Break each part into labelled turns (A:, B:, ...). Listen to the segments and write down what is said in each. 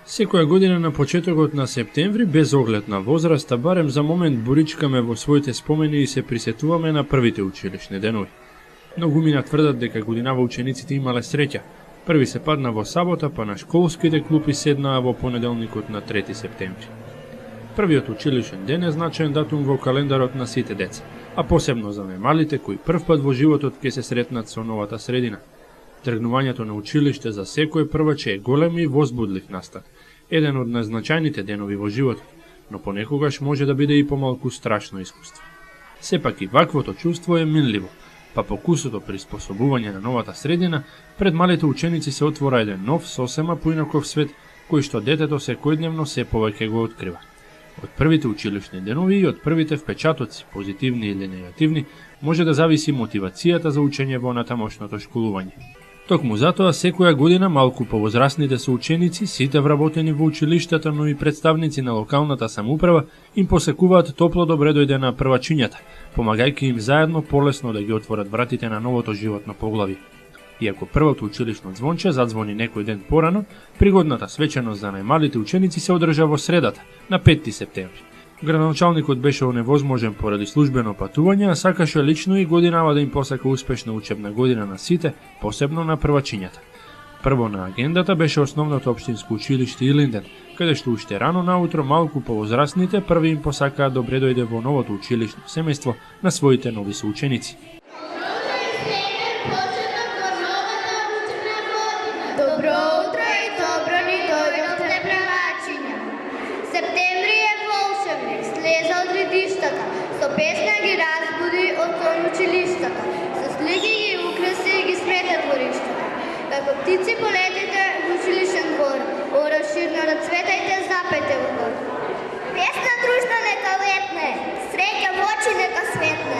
A: Секоја година на почетокот на септември, без оглед на возраста, барем за момент буричкаме во своите спомени и се присетуваме на првите училишни денови. Многумина тврдат дека годинава учениците имале среќа. Први се падна во сабота, па на школските клупи седнаа во понеделникот на 3 септември. Првиот училишен ден е значаен датум во календарот на сите деца, а посебно за најмалите кои првпат во животот ќе се сретнат со новата средина. Тргнувањето на училиште за секој прваче е голем и возбудлив настан, еден од најзначајните денови во животот, но понекогаш може да биде и помалку страшно искуство. Сепак и ваквото чувство е минливо, па покусото приспособување на новата средина, пред малите ученици се отвора еден нов, сосема поинаков свет, кој што детето секојдневно се повеќе го открива. Од првите училишни денови и од првите впечатоци, позитивни или негативни, може да зависи мотивацијата за учење во натамошното школување. Токму затоа секоја година малку повозрасните соученици, сите вработени во училиштата, но и представници на локалната самоуправа им посекуваат топло добре дојде на првачињата, помагајќи им заедно полесно да ги отворат вратите на новото животно поглави. Иако првото училишно звонче задзвони некој ден порано, пригодната свеченост за најмалите ученици се одржа во средата, на 5 септември. Градоначалникот беше оневозможен поради службено патување, а сакаше лично и годинава да им посака успешна учебна година на сите, посебно на првачињата. Прво на агендата беше основното општинско училиште Илинден, каде што уште рано наутро малку повозрасните први им посакаа добре дојде во новото училишно семејство на своите нови соученици.
B: Добро утро и добро ни дојдовте првачиња. Септември е волшебник, слеза од редиштата, со песна ги разбуди околу училиштата, со слики ги украси и ги смете двориштата. Како птици полетите во училишен двор, ора ширно рацветајте, запете во гор. Песна дружна нека летне, среќа в очи нека светне.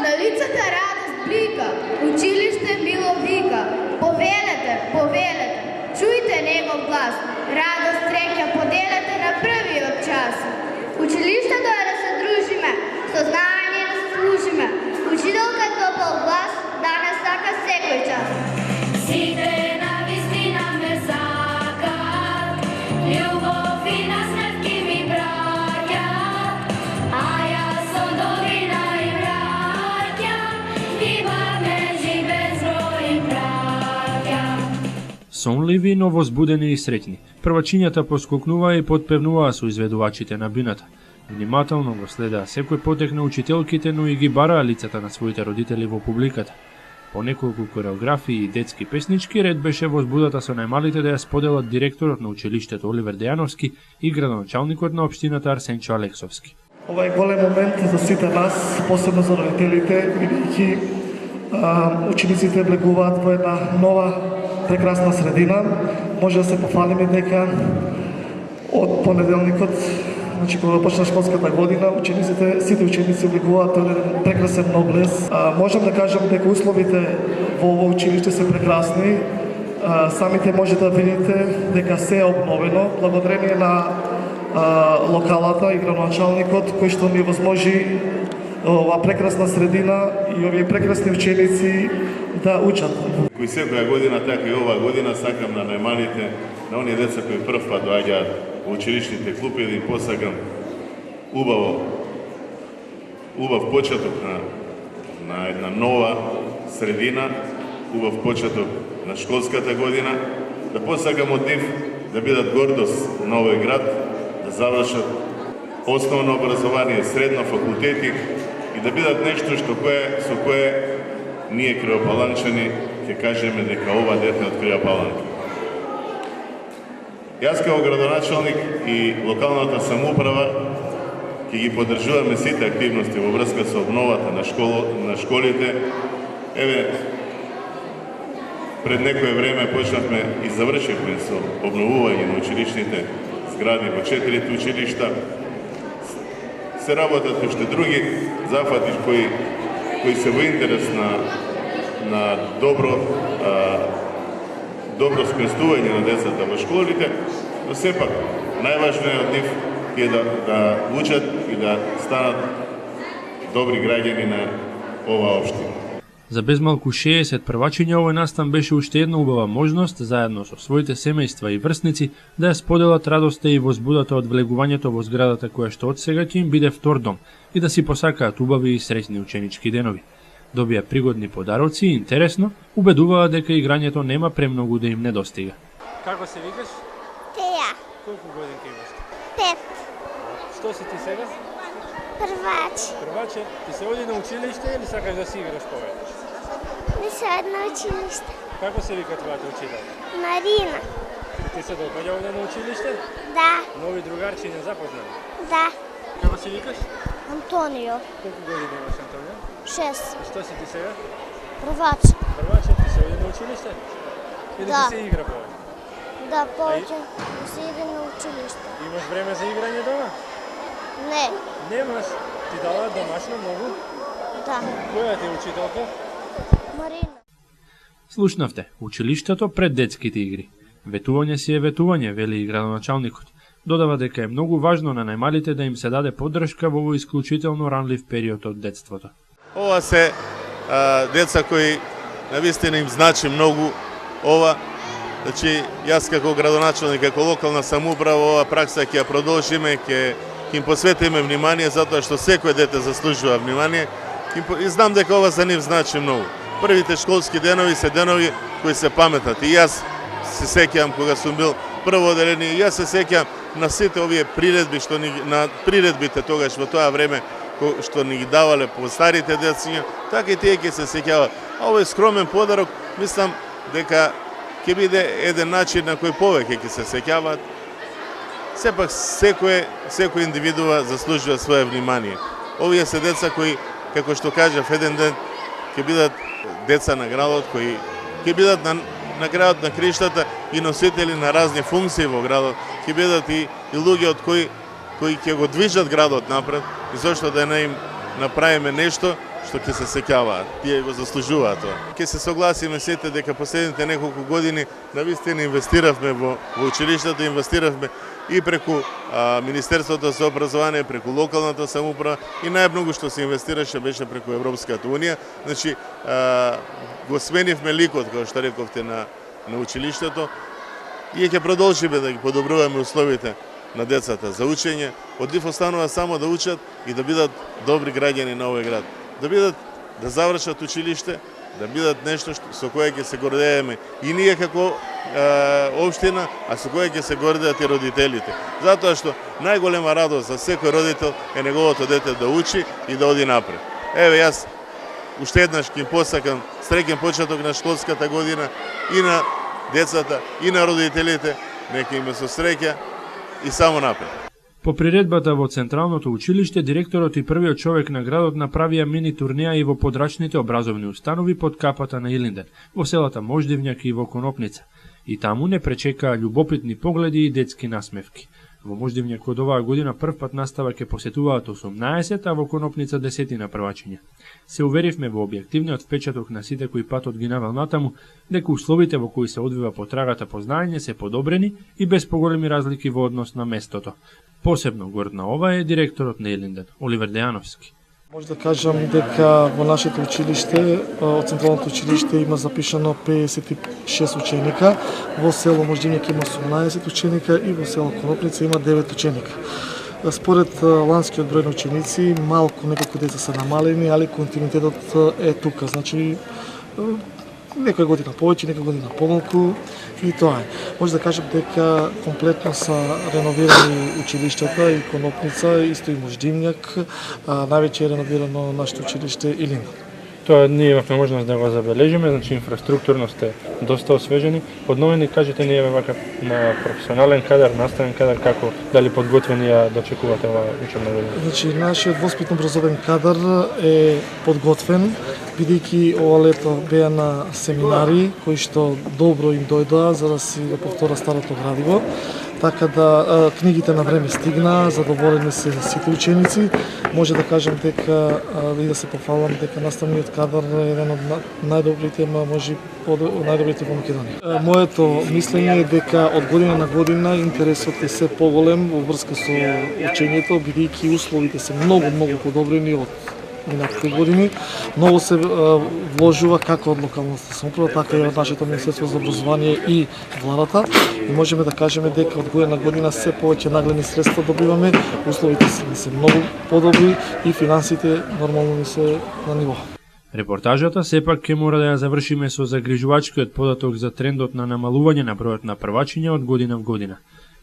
B: На лицата радост блика, училиште мило вика, повелете, повелете, чујте негов глас, радост среќа поделете на првиот час. Училиштето е да се дружиме, со знаење да се служиме, учителка топол глас, данес сака секој час.
C: Сите на вистина ме сакат, љубов и насмевки ми браќат, а јас сум добрина и враќам, и варнежи безброј праќам.
A: Сонливи, но возбудени и среќни, првачињата поскокнуваа и подпевнуваа со изведувачите на бината. Внимателно го следеа секој потек на учителките, но и ги бараа лицата на своите родители во публиката. По неколку кореографии и детски песнички ред беше возбудата со најмалите да ја споделат директорот на училиштето Оливер Дејановски и градоначалникот на општината Арсенчо Алексовски.
D: Ова е голем момент за сите нас, посебно за родителите, бидејќи учениците влегуваат во една нова прекрасна средина. Може да се пофалиме дека од понеделникот, значи кога почна школската година, сите ученици влегуваат во еден прекрасен ноблес. Можам да кажам дека условите во ово училиште се прекрасни. Самите може да видите дека се е обновено благодарение на локалата и градоначалникот кој што ни возможи ова прекрасна средина и овие прекрасни ученици да учат.
E: Кој секоја година, така и оваа година, сакам на најмалите, на оние деца кои прв пат доаѓаат во училишните клупи, да им посакам убав почеток на една нова средина, убав почеток на школската година, да посакам од нив да бидат гордост на овој град, да завршат основно образование, средно факултети и да бидат нешто со кое ние кривопаланчани ќе кажеме дека ова дете од Крива Паланка. Јас како градоначалник и локалната самоуправа ќе ги поддржуваме сите активности во врска со обновата на школите. Еве, пред некое време почнавме и завршивме со обновување на училишните згради во 4 училишта. Се работат уште други зафати кои се во интерес на добро скрестување на децата во школите, но сепак најважно е од нив е да учат и да станат добри граѓани на оваа општина.
A: За безмалку 60 првачиња овој настан беше уште една убава можност, заедно со своите семејства и врсници, да ја споделат радоста и возбудата од влегувањето во зградата која што одсега ќе им биде втор дом и да си посакаат убави и среќни ученички денови. Добија пригодни подароци и интересно, убедуваа дека играњето нема премногу да им недостига. Како се викаш?
B: Теја.
A: Колку годинки имаш?
B: 5.
A: Што си ти сега?
B: Првач.
A: Прваче, ти се оди на училиште или сакаш да си играш повеќе?
B: Не се одна училиште.
A: Како се вика твојата учител?
B: Марина.
A: Ти се допаѓа овде на училиште?
B: Да.
A: Нови другарчи не запознани?
B: Да.
A: Како се викаш?
B: Антонио.
A: Колку години имаш, Антонио?
B: 6.
A: Што си ти сега?
B: Првач.
A: Прваче, ти се оди на училиште? Или
B: Да.
A: ти се игра повеќе?
B: Да, повеќе да се иде на училиште.
A: Имаш време за играње дома?
B: Не.
A: Немаш. Ти дала домашно многу?
B: Да.
A: Која ти е учителка?
B: Марина.
A: Слушнавте, училиштето пред детските игри. Ветување си е ветување, вели и градоначалникот. Додава дека е многу важно на најмалите да им се даде поддршка во овој исклучително ранлив период од детството.
E: Ова се деца кои навистина им значи многу ова. Значи, јас како градоначалник, како локална самоуправа, ова пракса ќе ја продолжиме, ќе им посветиме внимание, затоа што секој дете заслужува внимание. И знам дека ова за нив значи многу. Првите школски денови се денови кои се паметат. И јас се сеќавам кога сум бил прво одделение, и јас се сеќавам на сите овие приредби на приредбите тогаш во тоа време што ни ги давале по старите дециња, така и тие ќе се сеќаваат. А овој скромен подарок, мислам дека ќе биде еден начин на кој повеќе ќе се сеќаваат. Сепак секој индивидуа заслужува свое внимание. Овие се деца кои, како што кажав, еден ден ќе бидат деца на градот, кои ќе бидат на градот на Криштата и носители на разни функции во градот, ќе бидат и луѓе од кои ќе го движат градот напред, и зошто да не им направиме нешто што ќе се сеќаваат. Тие го заслужуваат тоа. Ќе се согласиме сите дека последните неколку години навистина инвестиравме во училиштето, инвестиравме и преку Министерството за образование, преку локалната самоуправа, и најмногу што се инвестираше беше преку Европската унија. Значи, го сменивме ликот, како што рековте, на училиштето, и ќе продолжиме да ги подобруваме условите на децата за учење. Од нив останува само да учат и да бидат добри граѓани на овој град. Да завршат училиште, да бидат нешто со кое ќе се гордееме и ние како општина, а со кое ќе се гордеат и родителите. Затоа што најголема радост за секој родител е неговото дете да учи и да оди напред. Еве, јас уште еднаш ќе им посакам среќен почеток на школската година и на децата, и на родителите. Нека им со среќа и само напред.
A: По приредбата во Централното училиште, директорот и првиот човек на градот направија мини турнеја и во подрачните образовни установи под капата на Илинден, во селата Мождивњак и во Конопница. И таму не пречекаа љубопитни погледи и детски насмевки. Во Мождивњак од оваа година првпат настава ќе посетуваат 18, а во Конопница 10 првачиња. Се уверивме во објективниот впечаток на сите кои патот ги навел натаму, дека условите во кои се одвива потрагата по знаење се подобрени и без поголеми разлики во однос на местото. Посебно горд на ова е директорот на Илинден, Оливер Дејановски.
D: Може да кажам дека во нашето училиште, од Централното училиште, има запишано 56 ученика, во село Мождивњак има 18 ученика и во село Конопница има 9 ученика. Според ланскиот број на ученици, малку неколку деца се намалени, али континуитетот е тука. Значи, некоја година повеќе, некоја година помалку, и тоа е. Може да кажем дека комплетно са реновирани училиштата и Конопница, исто и Мождивњак, највеќе е реновирано нашето училиште Илинден.
A: Тоа ние имавме можност да го забележиме, значи инфраструктурно сте доста освежени. Одновени кажете ние вака на професионален кадар, наставен кадар, како дали подготвени ја дочекувате оваа учебна година?
D: Значи нашиот воспитно образовен кадар е подготвен, бидејќи ова лето беа на семинари кои што добро им дојдоа за да си да повтора старото градиво. Така да книгите на време стигнаа, задоволени се сите ученици. Може да кажем дека и да се пофалам дека наставниот кадар е еден од најдобрите, може најдобрите во Македонија. Моето мислење е дека од година на година интересот е се поголем во врска со учењето, бидејќи условите се многу подобрени од минатите години. Многу се вложува како од локалната самоуправа, така и од нашето Министерство за образование и владата. И можеме да кажеме дека од година на година се повеќе нагледни средства добиваме, условите се многу подобри и финансите нормално ни се на ниво.
A: Репортажата сепак ќе мора да ја завршиме со загрижувачкиот податок за трендот на намалување на бројот на првачиња од година в година.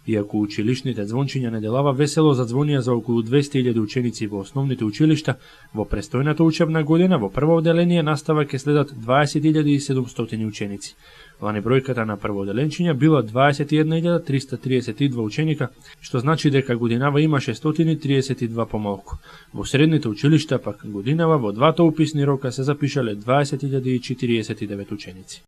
A: Иако училишните звончиња неделава весело задзвонија за околу 200.000 ученици во основните училишта, во престојната учебна година во прво одделение настава ќе следат 20.700 ученици. Лани бројката на првоодделенчиња била 21.332 ученика, што значи дека годинава имаше 132 помалку. Во средните училишта пак годинава во двата уписни рока се запишале 20.049 ученици.